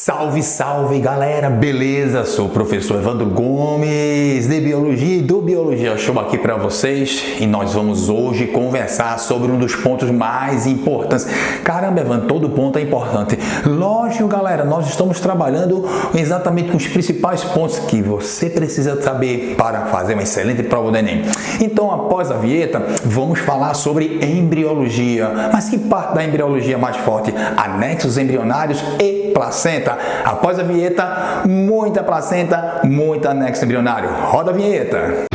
Salve, salve galera, beleza? Sou o professor Evandro Gomes de Biologia e do Biologia Show aqui para vocês e nós vamos hoje conversar sobre um dos pontos mais importantes. Caramba, Evandro, todo ponto é importante. Lógico, galera, nós estamos trabalhando exatamente com os principais pontos que você precisa saber para fazer uma excelente prova do Enem. Então, após a vinheta, vamos falar sobre embriologia. Mas que parte da embriologia é mais forte? Anexos embrionários e placenta. Após a vinheta, muita placenta, muito anexo embrionário. Roda a vinheta!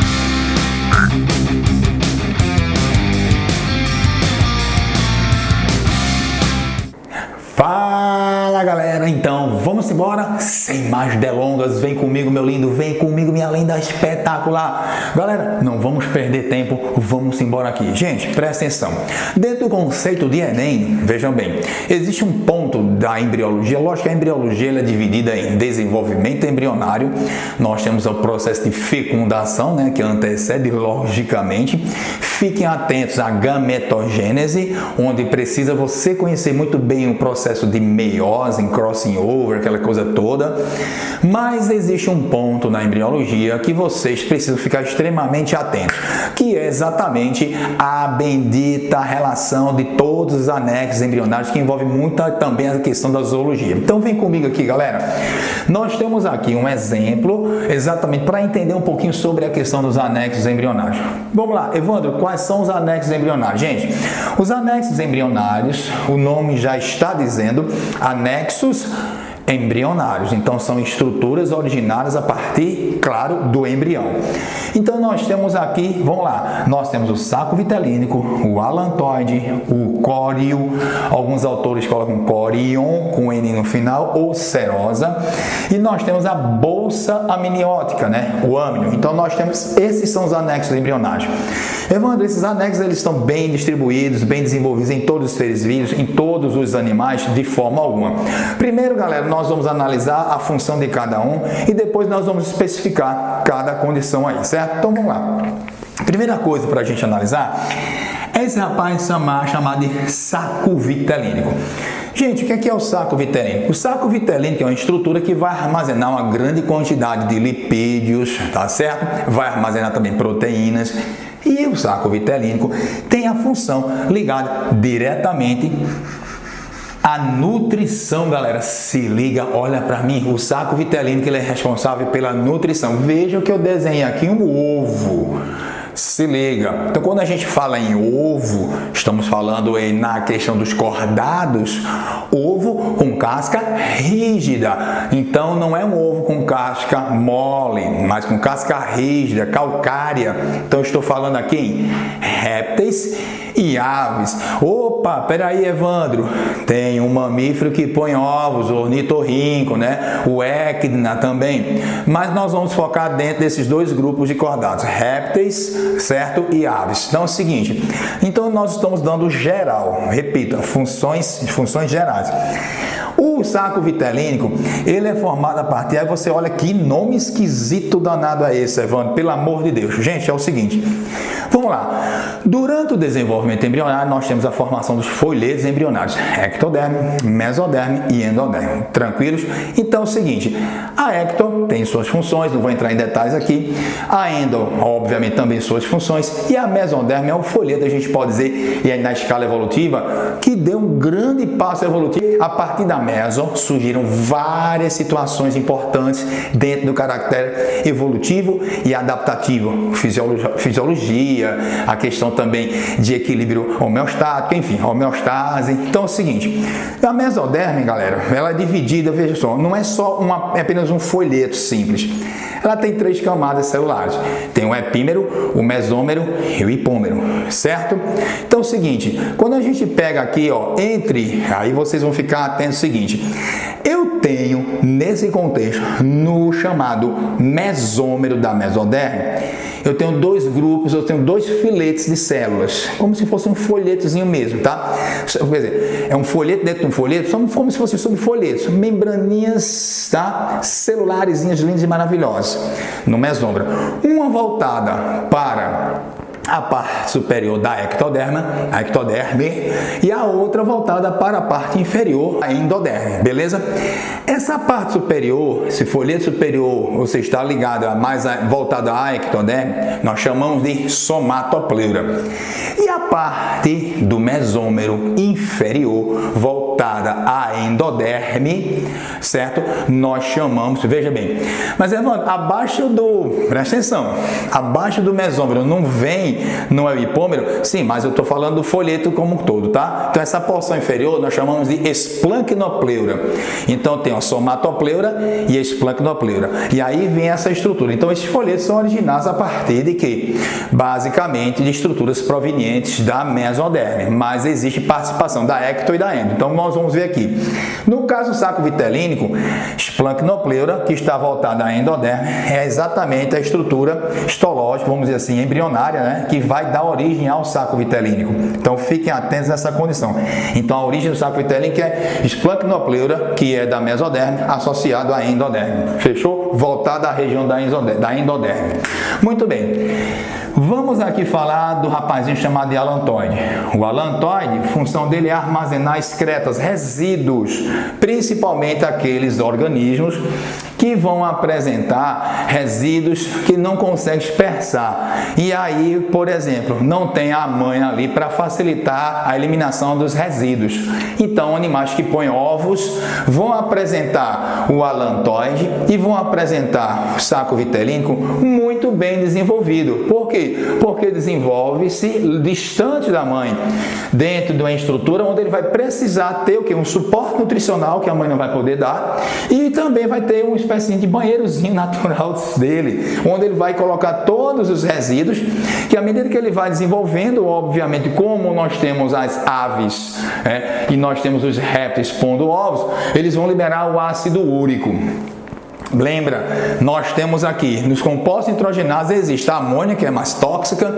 Fala galera, então vamos embora, sem mais delongas, vem comigo meu lindo, vem comigo minha linda espetacular. Galera, não vamos perder tempo, vamos embora aqui. Gente, presta atenção, dentro do conceito de Enem, vejam bem, existe um ponto da embriologia, lógico que a embriologia ela é dividida em desenvolvimento embrionário, nós temos o processo de fecundação, né, que antecede logicamente, fiquem atentos à gametogênese, onde precisa você conhecer muito bem o processo de meiose, crossing over, aquela coisa toda. Mas existe um ponto na embriologia que vocês precisam ficar extremamente atentos, que é exatamente a bendita relação de todos os anexos embrionários, que envolve muito também a questão da zoologia. Então vem comigo aqui, galera. Nós temos aqui um exemplo, exatamente para entender um pouquinho sobre a questão dos anexos embrionários. Vamos lá, Evandro, quais são os anexos embrionários? Gente, os anexos embrionários, o nome já está dizendo, anexos embrionários. Então, são estruturas originárias a partir, claro, do embrião. Então, nós temos aqui, vamos lá, nós temos o saco vitelínico, o alantoide, o córeo, alguns autores colocam corion, com N no final, ou serosa, e nós temos a bolsa amniótica, né, o âmnio. Então, nós temos, esses são os anexos embrionários. Evandro, esses anexos, eles estão bem distribuídos, bem desenvolvidos em todos os seres vivos, em todos os animais, de forma alguma. Primeiro, galera, nós vamos analisar a função de cada um e depois nós vamos especificar cada condição aí, certo? Então vamos lá. Primeira coisa para a gente analisar é esse rapaz chamado de saco vitelínico. Gente, o que é o saco vitelínico? O saco vitelínico é uma estrutura que vai armazenar uma grande quantidade de lipídios, tá certo? Vai armazenar também proteínas. E o saco vitelínico tem a função ligada diretamente a nutrição, galera. Se liga, olha para mim, o saco vitelínico ele é responsável pela nutrição. Veja que eu desenhei aqui um ovo. Se liga. Então, quando a gente fala em ovo, estamos falando na questão dos cordados, ovo com casca rígida. Então, não é um ovo com casca mole, mas com casca rígida, calcária. Então, eu estou falando aqui em répteis e aves. Opa, peraí, Evandro, tem um mamífero que põe ovos, o ornitorrinco, né? O equidna também. Mas nós vamos focar dentro desses dois grupos de cordados, répteis, certo? E aves. Então é o seguinte, então nós estamos dando geral, repita, funções gerais. O saco vitelínico, ele é formado a partir, aí você olha que nome esquisito danado é esse, Evandro, pelo amor de Deus. Gente, é o seguinte, vamos lá. Durante o desenvolvimento embrionário, nós temos a formação dos folhetos embrionários, ectoderme, mesoderme e endoderme. Tranquilos? Então é o seguinte, a ecto tem suas funções, não vou entrar em detalhes aqui, a endo, obviamente, também suas funções, e a mesoderme é o folheto, a gente pode dizer, e aí na escala evolutiva, que deu um grande passo evolutivo. A partir da meso, surgiram várias situações importantes dentro do caráter evolutivo e adaptativo, fisiologia, a questão também de equilíbrio homeostático, enfim, homeostase. Então é o seguinte, a mesoderme, galera, ela é dividida, veja só, não é só é apenas um folheto simples. Ela tem 3 camadas celulares. Tem o epímero, o mesômero e o hipômero, certo? Então é o seguinte, quando a gente pega aqui, ó, aí vocês vão ficar atentos ao seguinte, eu tenho, nesse contexto, no chamado mesômero da mesoderme, eu tenho dois grupos, eu tenho 2 filetes de células, como se fosse um folhetozinho mesmo, tá? Quer dizer, é um folheto dentro de um folheto, são como se fossem subfolhetos, membraninhas, tá? Celularezinhas lindas e maravilhosas, no mesômero. Uma voltada para a parte superior da a ectoderme, e a outra voltada para a parte inferior, a endoderme, beleza? Essa parte superior, esse folheto superior, você está ligado mais voltada à ectoderme, nós chamamos de somatopleura. E a parte do mesômero inferior, voltada à endoderme, certo? Nós chamamos, veja bem, mas Evandro, presta atenção, abaixo do mesômero não é o hipômero? Sim, mas eu estou falando do folheto como um todo, tá? Então essa porção inferior nós chamamos de esplancnopleura. Então tem a somatopleura e a esplancnopleura. E aí vem essa estrutura. Então esses folhetos são originados a partir de quê? Basicamente de estruturas provenientes da mesoderme, mas existe participação da ecto e da endo. Então nós vamos ver aqui. No caso do saco vitelínico, esplancnopleura, que está voltada à endoderme, é exatamente a estrutura histológica, vamos dizer assim, embrionária, né, que vai dar origem ao saco vitelínico. Então fiquem atentos a essa condição. Então a origem do saco vitelínico é esplancnopleura, que é da mesoderme, associado à endoderme. Fechou? Voltada à região da endoderme. Muito bem. Vamos aqui falar do rapazinho chamado de alantoide. O alantoide, a função dele é armazenar excretas, resíduos, principalmente aqueles organismos que vão apresentar resíduos que não conseguem dispersar. E aí, por exemplo, não tem a mãe ali para facilitar a eliminação dos resíduos. Então, animais que põem ovos vão apresentar o alantoide e vão apresentar o saco vitelínico muito bem desenvolvido. Por quê? Porque desenvolve-se distante da mãe, dentro de uma estrutura onde ele vai precisar ter o quê? Um suporte nutricional que a mãe não vai poder dar, e também vai ter uma espécie de banheirozinho natural dele, onde ele vai colocar todos os resíduos, que à medida que ele vai desenvolvendo, obviamente, como nós temos as aves, e nós temos os répteis pondo ovos, eles vão liberar o ácido úrico. Lembra, nós temos aqui, nos compostos nitrogenados existe a amônia, que é mais tóxica.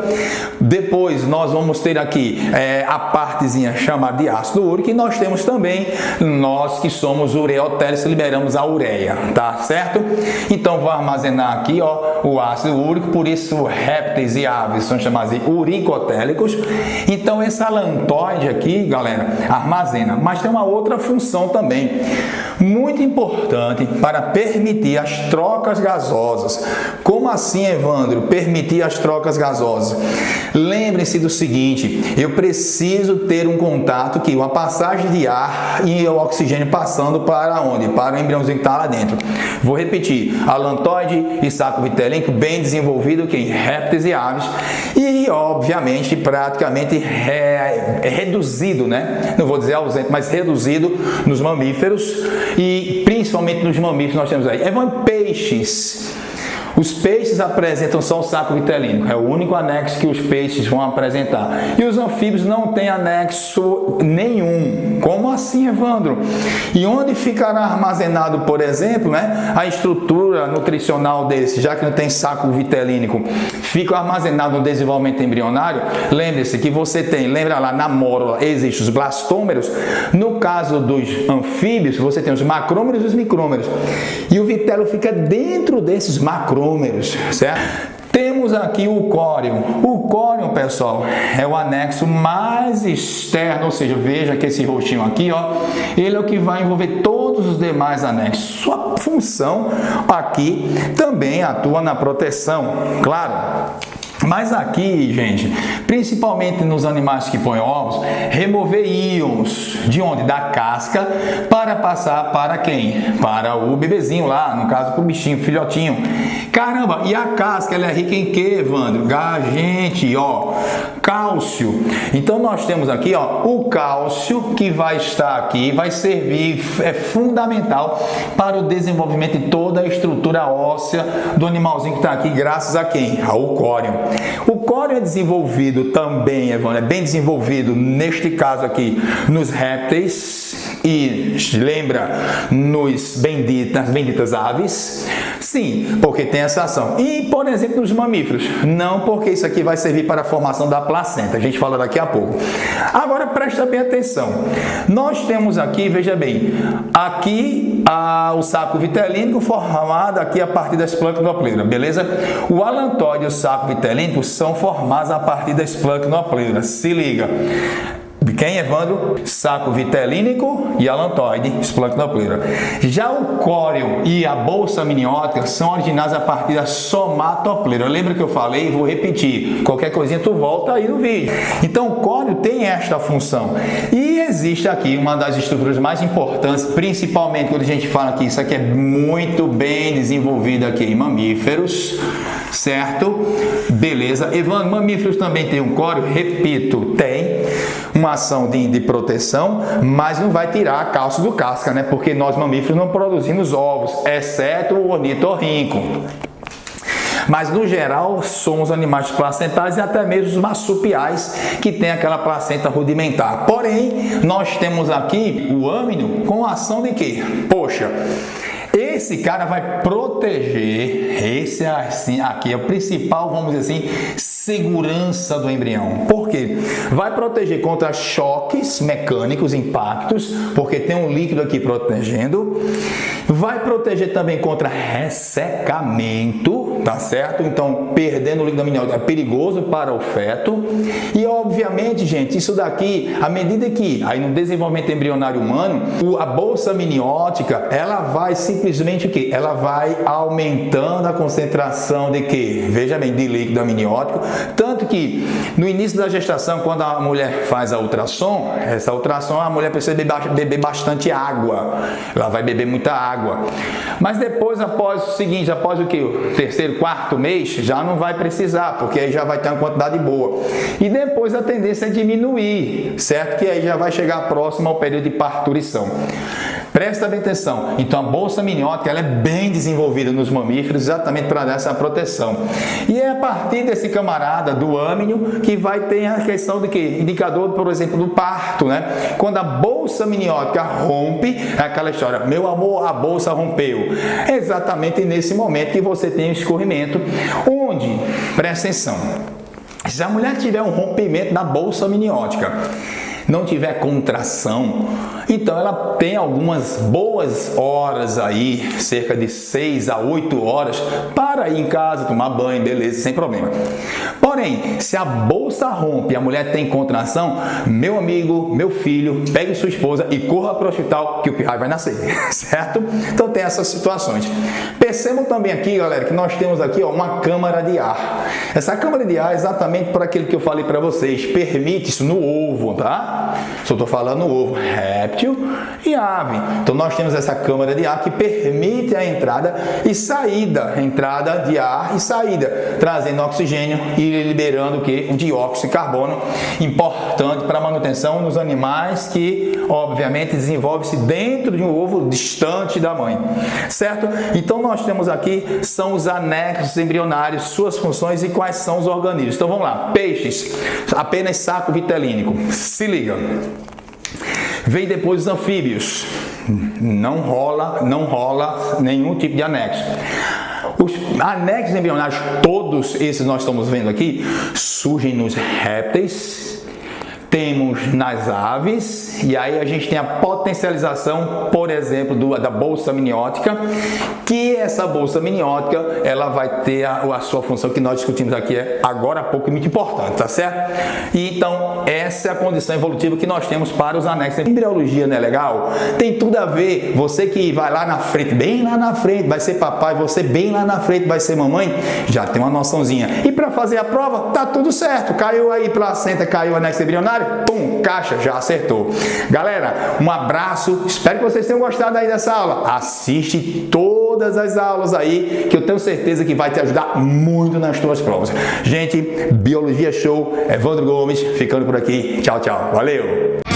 Depois nós vamos ter aqui a partezinha chamada de ácido úrico, e nós temos também, nós que somos ureotélicos, liberamos a ureia, tá certo? Então vou armazenar aqui, ó, o ácido úrico, por isso répteis e aves são chamados de uricotélicos. Então esse alantoide aqui, galera, armazena, mas tem uma outra função também, muito importante para permitir as trocas gasosas. Como assim, Evandro? Permitir as trocas gasosas. Lembre-se do seguinte, eu preciso ter um contato, que uma passagem de ar e o oxigênio passando para onde? Para o embriãozinho que está lá dentro. Vou repetir, alantoide e saco vitelínico bem desenvolvido em répteis e aves, e obviamente praticamente reduzido, né? Não vou dizer ausente, mas reduzido nos mamíferos, e principalmente nos mamíferos nós temos aí peixes. Os peixes apresentam só o saco vitelínico, é o único anexo que os peixes vão apresentar. E os anfíbios não têm anexo nenhum. Como assim, Evandro? E onde ficará armazenado, por exemplo, né, a estrutura nutricional desse, já que não tem saco vitelínico, fica armazenado no desenvolvimento embrionário? Lembre-se que você tem, lembra lá, na mórula existem os blastômeros. No caso dos anfíbios, você tem os macrômeros e os micrômeros. E o vitelo fica dentro desses macrômeros, certo? Temos aqui o córeo. O córeo, pessoal, é o anexo mais externo, ou seja, veja que esse rostinho aqui, ó, ele é o que vai envolver todos os demais anexos. Sua função aqui também atua na proteção, claro. Mas aqui, gente, principalmente nos animais que põem ovos, remover íons de onde? Da casca, para passar para quem? Para o bebezinho lá, no caso para o bichinho, filhotinho. Caramba, e a casca, ela é rica em quê, Evandro? Gente, ó, cálcio. Então nós temos aqui, ó, o cálcio que vai estar aqui, vai servir, é fundamental para o desenvolvimento de toda a estrutura óssea do animalzinho que está aqui, graças a quem? Ao córeo. O córeo é desenvolvido também, Evandro, é bem desenvolvido, neste caso aqui, nos répteis e, lembra, nas benditas aves? Sim, porque tem essa ação. E, por exemplo, nos mamíferos? Não, porque isso aqui vai servir para a formação da placenta. A gente fala daqui a pouco. Agora, presta bem atenção. Nós temos aqui, veja bem, aqui o saco vitelínico formado aqui a partir das planctonopleiras, beleza? O alantóide e o saco vitelínico são formados a partir das planctonopleiras. Se liga. Quem, Evandro? Saco vitelínico e alantóide, esplanctonopleira. Já o córeo e a bolsa amniótica são originados a partir da somatopleira. Lembra que eu falei? Vou repetir. Qualquer coisinha tu volta aí no vídeo. Então o córeo tem esta função. E existe aqui uma das estruturas mais importantes, principalmente quando a gente fala que isso aqui é muito bem desenvolvido aqui em mamíferos, certo? Beleza. Evandro, mamíferos também tem um córeo? Repito, tem uma ação de proteção, mas não vai tirar a cálcio do casca, né? Porque nós mamíferos não produzimos ovos, exceto o ornitorrinco. Mas, no geral, somos animais placentários e até mesmo os marsupiais que tem aquela placenta rudimentar. Porém, nós temos aqui o âmino com ação de quê? Poxa, esse cara vai proteger, esse assim, aqui é o principal, vamos dizer assim, segurança do embrião. Por quê? Vai proteger contra choques mecânicos, impactos, porque tem um líquido aqui protegendo. Vai proteger também contra ressecamento, tá certo? Então, perdendo o líquido amniótico é perigoso para o feto. E, obviamente, gente, isso daqui, à medida que, aí no desenvolvimento embrionário humano, a bolsa amniótica, ela vai simplesmente o quê? Ela vai aumentando a concentração de quê? Veja bem, de líquido amniótico. Tanto que, no início da gestação, quando a mulher faz a ultrassom, essa ultrassom, a mulher precisa beber bastante água. Ela vai beber muita água. Mas depois, após o seguinte, após o que? O terceiro, quarto mês, já não vai precisar, porque aí já vai ter uma quantidade boa. E depois a tendência é diminuir, certo? Que aí já vai chegar próximo ao período de parturição. Presta bem atenção. Então, a bolsa amniótica ela é bem desenvolvida nos mamíferos exatamente para dar essa proteção. E é a partir desse camarada do âmino que vai ter a questão de que indicador, por exemplo, do parto, né? Quando a bolsa amniótica rompe, é aquela história, meu amor, a bolsa rompeu. É exatamente nesse momento que você tem o escorrimento, onde, presta atenção, se a mulher tiver um rompimento da bolsa amniótica, não tiver contração, então ela tem algumas boas horas aí, cerca de 6 a 8 horas, para ir em casa, tomar banho, beleza, sem problema. Porém, se a bolsa rompe e a mulher tem contração, meu amigo, meu filho, pegue sua esposa e corra para o hospital que o pirraia vai nascer, certo? Então tem essas situações. Percebam também aqui, galera, que nós temos aqui ó, uma câmara de ar. Essa câmara de ar é exatamente para aquilo que eu falei para vocês, permite isso no ovo, tá? Só estou falando no ovo, réptil e ave. Então nós temos essa câmara de ar que permite a entrada e saída, entrada de ar e saída, trazendo oxigênio e liberando o que? O dióxido de carbono, importante para a manutenção nos animais que, obviamente, desenvolve-se dentro de um ovo distante da mãe, certo? Então nós temos aqui, são os anexos embrionários, suas funções e quais são os organismos. Então vamos lá, peixes, apenas saco vitelínico, se liga. Vem depois os anfíbios, não rola nenhum tipo de anexo. Os anexos embrionários, todos esses nós estamos vendo aqui, surgem nos répteis, temos nas aves, e aí a gente tem a potencialização, por exemplo, da bolsa amniótica, que essa bolsa amniótica, ela vai ter a sua função que nós discutimos aqui agora há pouco, muito importante, tá certo? E então, essa é a condição evolutiva que nós temos para os anexos. Embriologia não é legal? Tem tudo a ver, você que vai lá na frente, bem lá na frente, vai ser papai, você bem lá na frente vai ser mamãe, já tem uma noçãozinha. E para fazer a prova, tá tudo certo, caiu aí placenta, caiu anexo embrionário, pum, caixa, já acertou. Galera, um abraço, espero que vocês tenham gostado aí dessa aula. Assiste todas as aulas aí, que eu tenho certeza que vai te ajudar muito nas tuas provas. Gente, Biologia Show, Evandro Gomes, ficando por aqui. Tchau, tchau. Valeu!